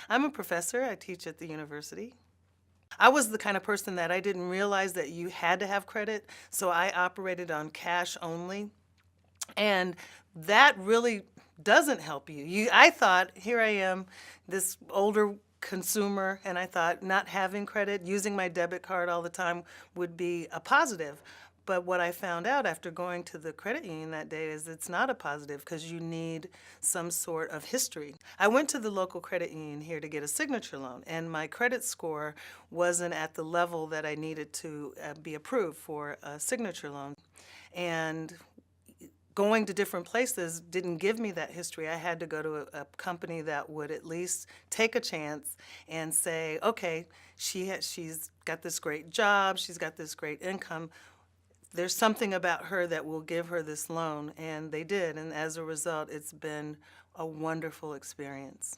I'm a professor. I teach at the university. I was the kind of person that I didn't realize that you had to have credit, so I operated on cash only. And that really doesn't help you. I thought, here I am, this older consumer, and I thought not having credit, using my debit card all the time would be a positive. But what I found out after going to the credit union that day is it's not a positive because you need some sort of history. I went to the local credit union here to get a signature loan, and my credit score wasn't at the level that I needed to be approved for a signature loan. And going to different places didn't give me that history. I had to go to a company that would at least take a chance and say, okay, she's got this great job, she's got this great income. There's something about her that will give her this loan, and they did. And as a result, it's been a wonderful experience.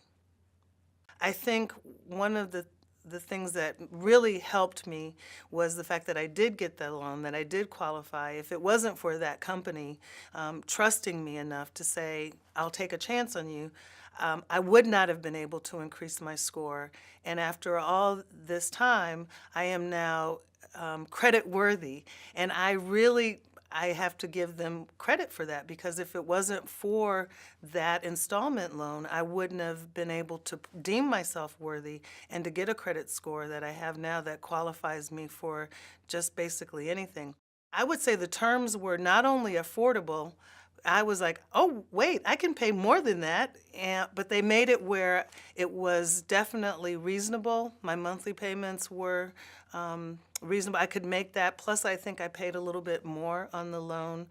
I think one of the things that really helped me was the fact that I did get the loan, that I did qualify. If it wasn't for that company trusting me enough to say, I'll take a chance on you, I would not have been able to increase my score. And after all this time, I am now credit worthy. And I have to give them credit for that, because if it wasn't for that installment loan, I wouldn't have been able to deem myself worthy and to get a credit score that I have now that qualifies me for just basically anything. I would say the terms were not only affordable, I was like, oh, wait, I can pay more than that. But they made it where it was definitely reasonable. My monthly payments were reasonable. I could make that. Plus, I think I paid a little bit more on the loan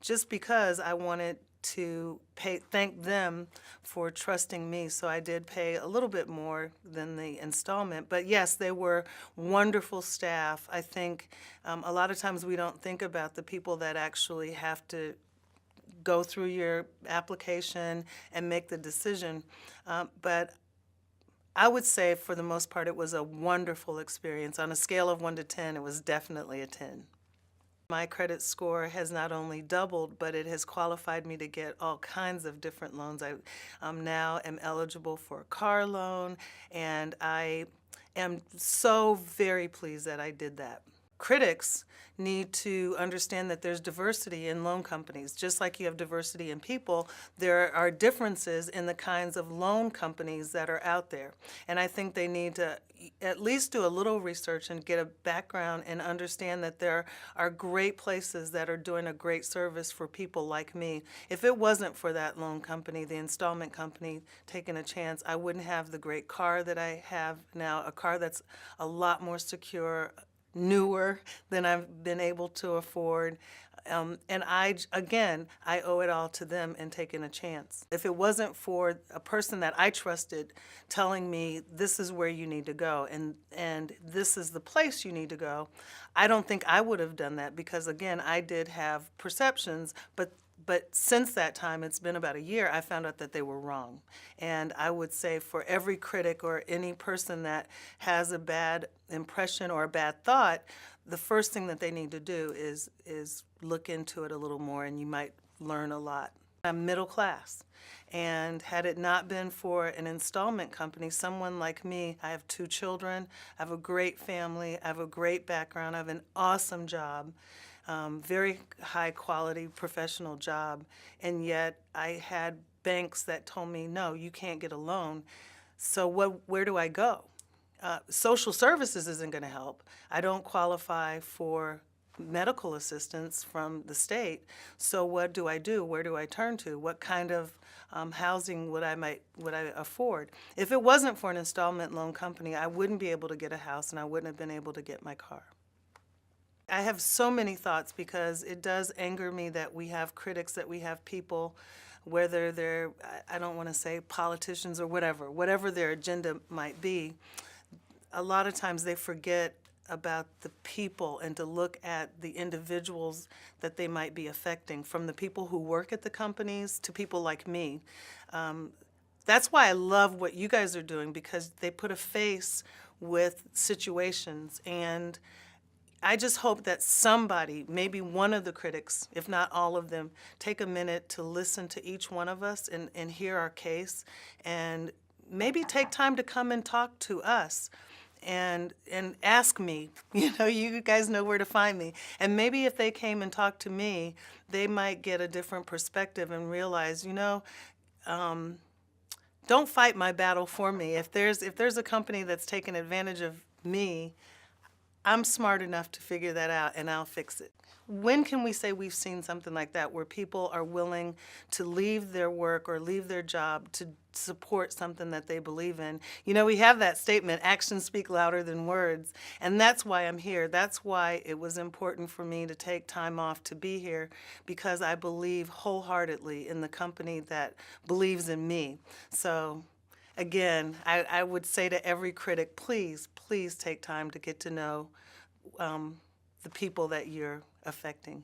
just because I wanted to thank them for trusting me. So I did pay a little bit more than the installment. But yes, they were wonderful staff. I think a lot of times we don't think about the people that actually have to go through your application and make the decision. But I would say for the most part it was a wonderful experience. On a scale of 1 to 10, it was definitely a 10. My credit score has not only doubled, but it has qualified me to get all kinds of different loans. I now am eligible for a car loan, and I am so very pleased that I did that. Critics need to understand that there's diversity in loan companies. Just like you have diversity in people, there are differences in the kinds of loan companies that are out there. And I think they need to at least do a little research and get a background and understand that there are great places that are doing a great service for people like me. If it wasn't for that loan company, the installment company, taking a chance, I wouldn't have the great car that I have now, a car that's a lot more secure, newer than I've been able to afford. And again, I owe it all to them and taking a chance. If it wasn't for a person that I trusted telling me this is where you need to go and this is the place you need to go, I don't think I would have done that, because again, I did have perceptions, but since that time, it's been about a year, I found out that they were wrong. And I would say for every critic or any person that has a bad impression or a bad thought, the first thing that they need to do is look into it a little more, and you might learn a lot. I'm middle class, and had it not been for an installment company, someone like me, I have 2 children, I have a great family, I have a great background, I have an awesome job. Very high quality professional job, and yet I had banks that told me, no, you can't get a loan. So where do I go? Social services isn't going to help. I don't qualify for medical assistance from the state. So what do I do? Where do I turn to? What kind of housing would I afford? If it wasn't for an installment loan company, I wouldn't be able to get a house, and I wouldn't have been able to get my car. I have so many thoughts, because it does anger me that we have critics, that we have people, whether they're, I don't want to say politicians or whatever their agenda might be, a lot of times they forget about the people and to look at the individuals that they might be affecting, from the people who work at the companies to people like me. That's why I love what you guys are doing, because they put a face with situations, and I just hope that somebody, maybe one of the critics, if not all of them, take a minute to listen to each one of us and hear our case and maybe take time to come and talk to us and ask me. You guys know where to find me. And maybe if they came and talked to me, they might get a different perspective and realize, don't fight my battle for me. If there's a company that's taking advantage of me, I'm smart enough to figure that out and I'll fix it. When can we say we've seen something like that where people are willing to leave their work or leave their job to support something that they believe in? We have that statement, actions speak louder than words, and that's why I'm here. That's why it was important for me to take time off to be here, because I believe wholeheartedly in the company that believes in me. So again, I would say to every critic, please, please take time to get to know the people that you're affecting.